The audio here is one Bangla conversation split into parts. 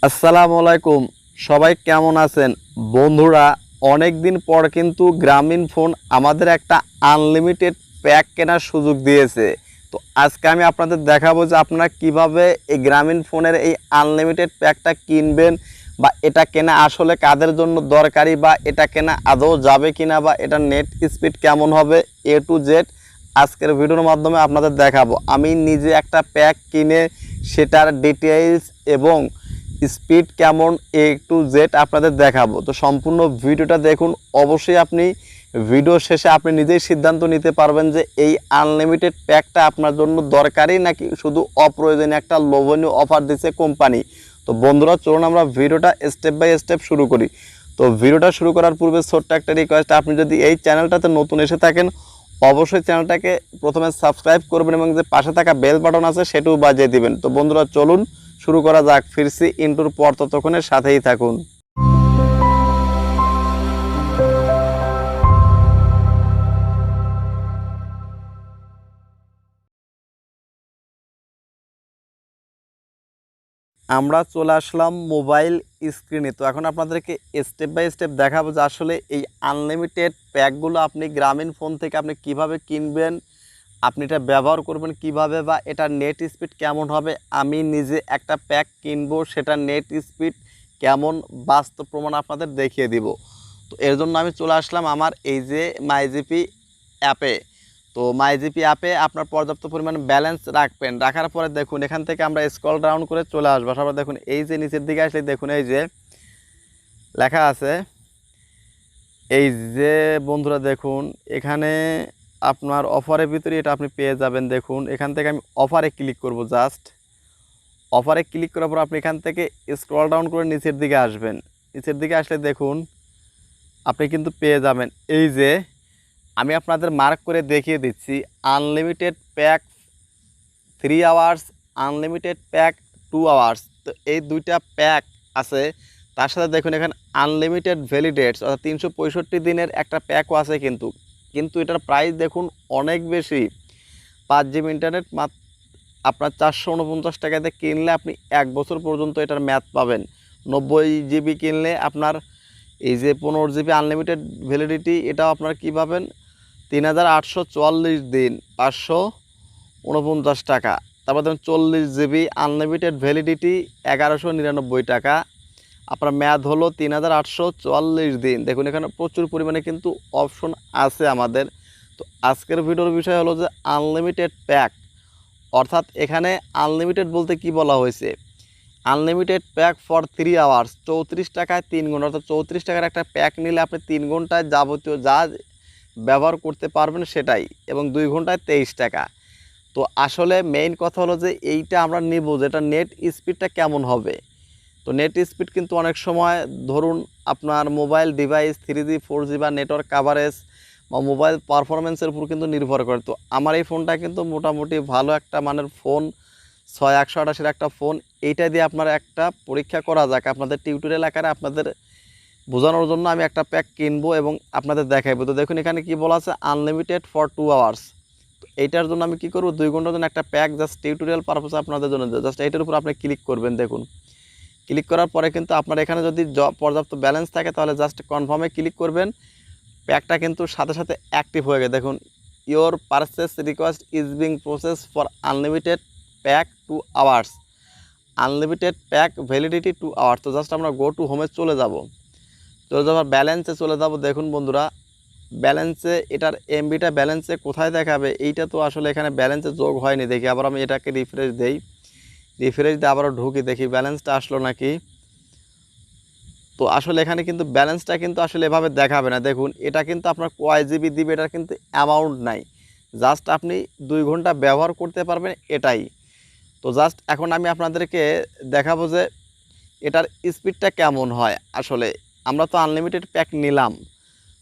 আসসালামু আলাইকুম। সবাই কেমন আছেন বন্ধুরা? অনেক দিন পর কিন্তু গ্রামীণ ফোন আমাদের একটা আনলিমিটেড প্যাক কেনার সুযোগ দিয়েছে। তো আজকে আমি আপনাদের দেখাবো যে আপনারা কিভাবে এই গ্রামীণ ফোনের এই আনলিমিটেড প্যাকটা কিনবেন, বা এটা কেনা আসলে কাদের জন্য দরকারি, বা এটা কেনা আদৌ যাবে কিনা, বা এটা নেট স্পিড কেমন হবে, এ টু জেড আজকের ভিডিওর মাধ্যমে আপনাদের দেখাবো। আমি নিজে একটা প্যাক কিনে সেটার ডিটেইলস এবং স্পিড কেমন এ টু জেড আপনাদের দেখাবো। তো সম্পূর্ণ ভিডিওটা দেখুন। অবশ্যই আপনি ভিডিও শেষে আপনি নিজেই সিদ্ধান্ত নিতে পারবেন যে এই আনলিমিটেড প্যাকটা আপনার জন্য দরকারি নাকি শুধু অপ্রয়োজনীয় একটা লোভনীয় অফার দিচ্ছে কোম্পানি। তো বন্ধুরা, চলুন আমরা ভিডিওটা স্টেপ বাই স্টেপ শুরু করি। তো ভিডিওটা শুরু করার পূর্বে ছোট্ট একটা রিকোয়েস্ট, আপনি যদি এই চ্যানেলটাতে নতুন এসে থাকেন অবশ্যই চ্যানেলটাকে প্রথমে সাবস্ক্রাইব করবেন এবং যে পাশে থাকা বেল বাটন আছে সেটাও বাজিয়ে দিবেন। তো বন্ধুরা, চলুন শুরু করা যাক। ফিরছি ইন্টুর পর, ততক্ষণের সাথেই থাকুন। আমরা চলে আসলাম মোবাইল স্ক্রিনে। তো এখন আপনাদেরকে স্টেপ বাই স্টেপ দেখাবো যে আসলে এই আনলিমিটেড প্যাকগুলো আপনি গ্রামীণ ফোন থেকে আপনি কিভাবে কিনবেন, আপনি এটা ব্যবহার করবেন কিভাবে, বা এটা নেট স্পিড কেমন হবে। আমি নিজে একটা প্যাক কিনবো, সেটা নেট স্পিড কেমন বাস্তব প্রমাণ আপনাদের দেখিয়ে দিব। তো এর জন্য আমি চলে আসলাম আমার এই যে মাইজিপি অ্যাপে। তো মাইজিপি অ্যাপে আপনার পর্যাপ্ত পরিমাণ ব্যালেন্স রাখবেন। রাখার পরে দেখুন এখান থেকে আমরা স্ক্রল ডাউন করে চলে আসবো। তারপর দেখুন এই যে নিচের দিকে আসলে দেখুন এই যে লেখা আছে, এই যে বন্ধুরা দেখুন এখানে আপনার অফারের ভিতরে এটা আপনি পেয়ে যাবেন। দেখুন এখান থেকে আমি অফারে ক্লিক করব। জাস্ট অফারে ক্লিক করার পর আপনি এখান থেকে স্ক্রল ডাউন করে নিচের দিকে আসবেন। নিচের দিকে আসলে দেখুন আপনি কিন্তু পেয়ে যাবেন এই যে আমি আপনাদের মার্ক করে দেখিয়ে দিচ্ছি, unlimited pack 3 hours, unlimited pack 2 hours. তো এই দুইটা প্যাক আছে। তার সাথে দেখুন এখানে আনলিমিটেড ভ্যালিডেটস অর্থাৎ 365 দিনের একটা প্যাকও আছে। কিন্তু কিন্তু এটার প্রাইস দেখুন অনেক বেশি। 5 জিবি ইন্টারনেট আপনার 449 টাকাতে কিনলে আপনি 1 বছর পর্যন্ত এটার ম্যাথ পাবেন। 90 জিবি কিনলে আপনার এই যে 15 জিবি আনলিমিটেড ভ্যালিডিটি, এটাও আপনার কী পাবেন 3844 দিন 549 টাকা। তারপর ধরুন 40 জিবি আনলিমিটেড ভ্যালিডিটি 1199 টাকা। আপনার ম্যাথ হলো 3844 দিন। দেখুন এখানে প্রচুর পরিমাণে কিন্তু অপশন আছে আমাদের। তো আজকের ভিডিওর বিষয় হলো যে আনলিমিটেড প্যাক, অর্থাৎ এখানে আনলিমিটেড বলতে কি বলা হয়েছে, আনলিমিটেড প্যাক ফর 3 আওয়ার্স, 34 টাকায় 3 ঘন্টা। অর্থাৎ 34 টাকার একটা প্যাক নিলে আপনি 3 ঘন্টায় যাবতীয় যা ব্যবহার করতে পারবেন সেটাই, এবং 2 ঘন্টায় 23 টাকা। তো আসলে মেইন কথা হলো যে এইটা আমরা নিব যেটা নেট স্পিডটা কেমন হবে। তো নেট স্পিড কিন্তু অনেক সময় ধরুন আপনার মোবাইল ডিভাইস 3G 4G বা নেটওয়ার্ক কাভারেজ বা মোবাইল পারফরমেন্সের উপর কিন্তু নির্ভর করে। তো আমার এই ফোনটা কিন্তু মোটামুটি ভালো একটা মানের ফোন, 6128-এর একটা ফোন। এইটা দিয়ে আপনার একটা পরীক্ষা করা যাক, আপনাদের টিউটোরিয়াল আকারে আপনাদের বোঝানোর জন্য আমি একটা প্যাক কিনবো এবং আপনাদের দেখাইবো। তো দেখুন এখানে কি বলা আছে, আনলিমিটেড ফর 2 আওয়ার্স। তো এইটার জন্য আমি কি করব, 2 ঘন্টার জন্য একটা প্যাক জাস্ট টিউটোরিয়াল পারপাসে আপনাদের জন্য। জাস্ট এইটার উপর আপনি ক্লিক করবেন। দেখুন ক্লিক করার পরে কিন্তু আপনার এখানে যদি পর্যাপ্ত ব্যালেন্স থাকে তাহলে জাস্ট কনফার্মে ক্লিক করবেন। প্যাকটা কিন্তু সাথে সাথে অ্যাক্টিভ হয়ে গেছে। দেখুন your purchase request is being process for unlimited pack 2 hours, unlimited pack validity 2 hours. তো জাস্ট আমরা গো টু হোমে চলে যাব। চলে যাওয়ার ব্যালেন্সে চলে যাব। দেখুন বন্ধুরা ব্যালেন্সে এটার এমবিটা ব্যালেন্সে কোথায় দেখাবে, এইটা তো আসলে এখানে ব্যালেন্সে যোগ হয়নি। দেখি আবার আমি এটাকে রিফ্রেশ দেই, রিফ্রেশ দিয়ে আবারও ঢুকি, দেখি ব্যালেন্সটা আসলো নাকি। তো আসলে এখানে কিন্তু ব্যালেন্সটা কিন্তু আসলে এভাবে দেখাবে না। দেখুন এটা কিন্তু আপনার কয় জিবি দিবে এটার কিন্তু অ্যামাউন্ট নাই, জাস্ট আপনি 2 ঘন্টা ব্যবহার করতে পারবেন এটাই। তো জাস্ট এখন আমি আপনাদেরকে দেখাবো যে এটার স্পিডটা কেমন হয়। আসলে আমরা তো আনলিমিটেড প্যাক নিলাম।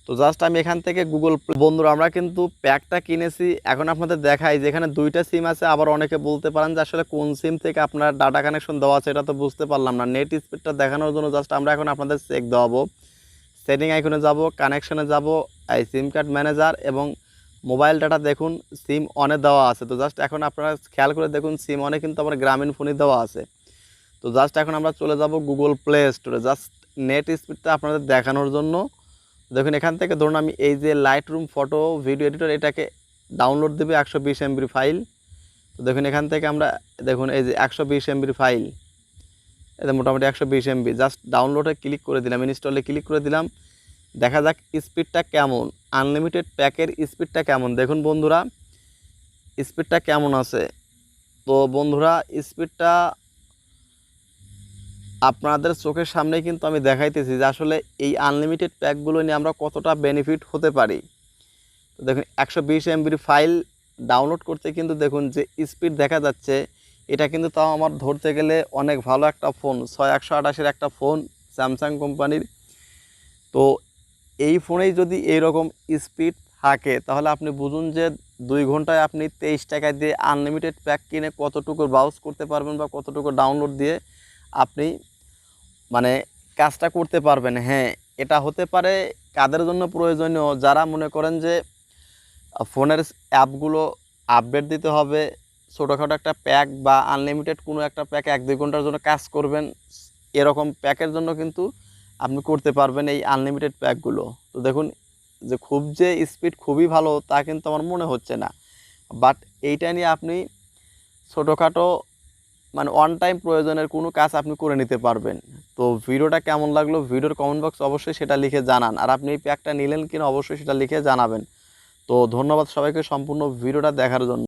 তো জাস্ট আমি এখান থেকে গুগল বন্ধুরা আমরা কিন্তু প্যাকটা কিনেছি। এখন আপনাদের দেখাই যে এখানে 2টা সিম আছে। আবার অনেকে বলতে পারেন যে আসলে কোন সিম থেকে আপনার ডাটা কানেকশন দেওয়া আছে, এটা তো বুঝতে পারলাম না। নেট স্পিডটা দেখানোর জন্য জাস্ট আমরা এখন আপনাদের চেক দেওয়াবো। সেটিং আইকনে যাব, কানেকশনে যাব, এই সিম কার্ড ম্যানেজার এবং মোবাইল ডাটা দেখুন সিম অনে দেওয়া আছে। তো জাস্ট এখন আপনারা খেয়াল করে দেখুন সিম অনে কিন্তু আমার গ্রামীণ ফোনই দেওয়া আছে। তো তো জাস্ট এখন আমরা চলে যাব গুগল প্লে স্টোরে, জাস্ট নেট স্পিডটা আপনাদের দেখানোর জন্য। দেখুন এখান থেকে ধরুন আমি এই যে light room photo video editor এটাকে ডাউনলোড দেবে 120 MBর ফাইল। তো দেখুন এখান থেকে আমরা দেখুন এই যে 120 MBর ফাইল, এটা মোটামুটি 120 MB, জাস্ট ডাউনলোডে ক্লিক করে দিলাম, ইনস্টলে ক্লিক করে দিলাম। দেখা যাক স্পিডটা কেমন, আনলিমিটেড প্যাকের স্পিডটা কেমন। দেখুন বন্ধুরা স্পিডটা কেমন আছে। তো বন্ধুরা স্পিডটা আপনাদের চোখের সামনেই কিন্তু আমি দেখাইতেছি যে আসলে এই আনলিমিটেড প্যাকগুলো নিয়ে আমরা কতটা বেনিফিট হতে পারি। তো দেখুন 120 MBর ফাইল ডাউনলোড করতে কিন্তু দেখুন যে স্পিড দেখা যাচ্ছে, এটা কিন্তু তাও আমার ধরতে গেলে অনেক ভালো একটা ফোন, 6128-এর একটা ফোন স্যামসাং কোম্পানির। তো এই ফোনেই যদি এইরকম স্পিড থাকে তাহলে আপনি বুঝুন যে 2 ঘন্টায় আপনি 23 টাকা দিয়ে আনলিমিটেড প্যাক কিনে কতটুকু ব্রাউজ করতে পারবেন বা কতটুকু ডাউনলোড দিয়ে আপনি মানে কাজটা করতে পারবেন। হ্যাঁ, এটা হতে পারে কাদের জন্য প্রয়োজনীয়, যারা মনে করেন যে ফোনের অ্যাপগুলো আপডেট দিতে হবে, ছোটোখাটো একটা প্যাক বা আনলিমিটেড কোনো একটা প্যাক 1-2 ঘন্টার জন্য কাজ করবেন, এরকম প্যাকের জন্য কিন্তু আপনি করতে পারবেন এই আনলিমিটেড প্যাকগুলো। তো দেখুন যে খুব যে স্পিড খুবই ভালো তা কিন্তু আমার মনে হচ্ছে না, বাট এইটা নিয়ে আপনি ছোটোখাটো মানে ওয়ান টাইম প্রয়োজনের কোনো কাজ আপনি করে নিতে পারবেন। তো ভিডিওটা কেমন লাগলো ভিডিওর কমেন্ট বক্স অবশ্যই সেটা লিখে জানান, আর আপনি এই প্যাকটা নিলেন কিনা অবশ্যই সেটা লিখে জানাবেন। তো ধন্যবাদ সবাইকে সম্পূর্ণ ভিডিওটা দেখার জন্য।